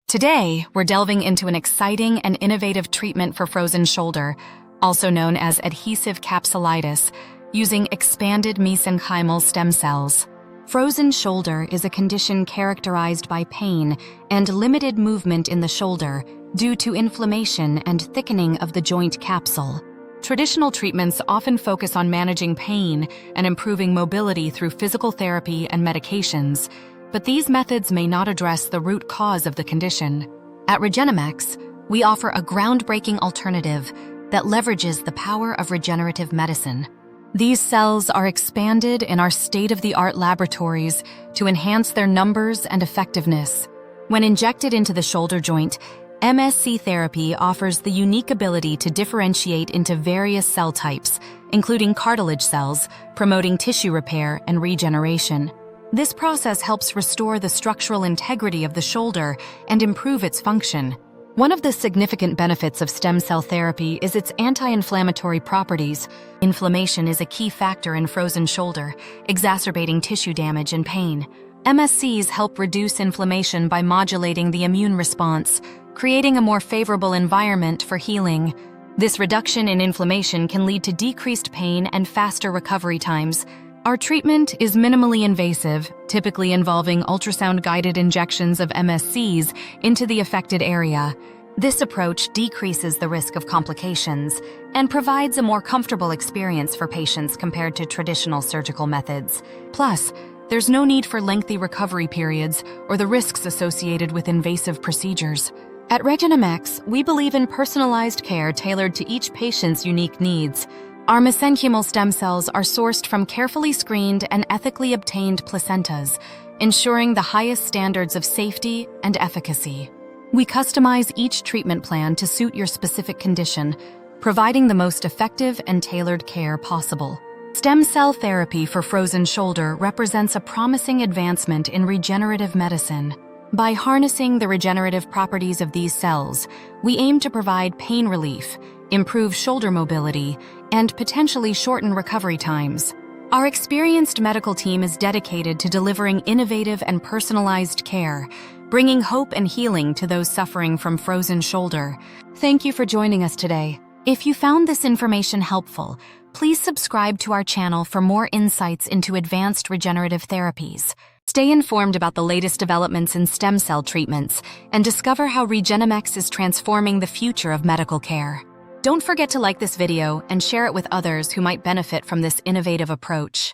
Today, we're delving into an exciting and innovative treatment for frozen shoulder, also known as adhesive capsulitis, using expanded mesenchymal stem cells. Frozen shoulder is a condition characterized by pain and limited movement in the shoulder due to inflammation and thickening of the joint capsule. Traditional treatments often focus on managing pain and improving mobility through physical therapy and medications, but these methods may not address the root cause of the condition. At Regenamex, we offer a groundbreaking alternative that leverages the power of regenerative medicine. These cells are expanded in our state-of-the-art laboratories to enhance their numbers and effectiveness. When injected into the shoulder joint, MSC therapy offers the unique ability to differentiate into various cell types, including cartilage cells, promoting tissue repair and regeneration. This process helps restore the structural integrity of the shoulder and improve its function. One of the significant benefits of stem cell therapy is its anti-inflammatory properties. Inflammation is a key factor in frozen shoulder, exacerbating tissue damage and pain. MSCs help reduce inflammation by modulating the immune response, creating a more favorable environment for healing. This reduction in inflammation can lead to decreased pain and faster recovery times. Our treatment is minimally invasive, typically involving ultrasound-guided injections of MSCs into the affected area. This approach decreases the risk of complications and provides a more comfortable experience for patients compared to traditional surgical methods. Plus, there's no need for lengthy recovery periods or the risks associated with invasive procedures. At Regenamex, we believe in personalized care tailored to each patient's unique needs. Our mesenchymal stem cells are sourced from carefully screened and ethically obtained placentas, ensuring the highest standards of safety and efficacy. We customize each treatment plan to suit your specific condition, providing the most effective and tailored care possible. Stem cell therapy for frozen shoulder represents a promising advancement in regenerative medicine. By harnessing the regenerative properties of these cells, we aim to provide pain relief, improve shoulder mobility, and potentially shorten recovery times. Our experienced medical team is dedicated to delivering innovative and personalized care, bringing hope and healing to those suffering from frozen shoulder. Thank you for joining us today. If you found this information helpful, please subscribe to our channel for more insights into advanced regenerative therapies. Stay informed about the latest developments in stem cell treatments and discover how Regenamex is transforming the future of medical care. Don't forget to like this video and share it with others who might benefit from this innovative approach.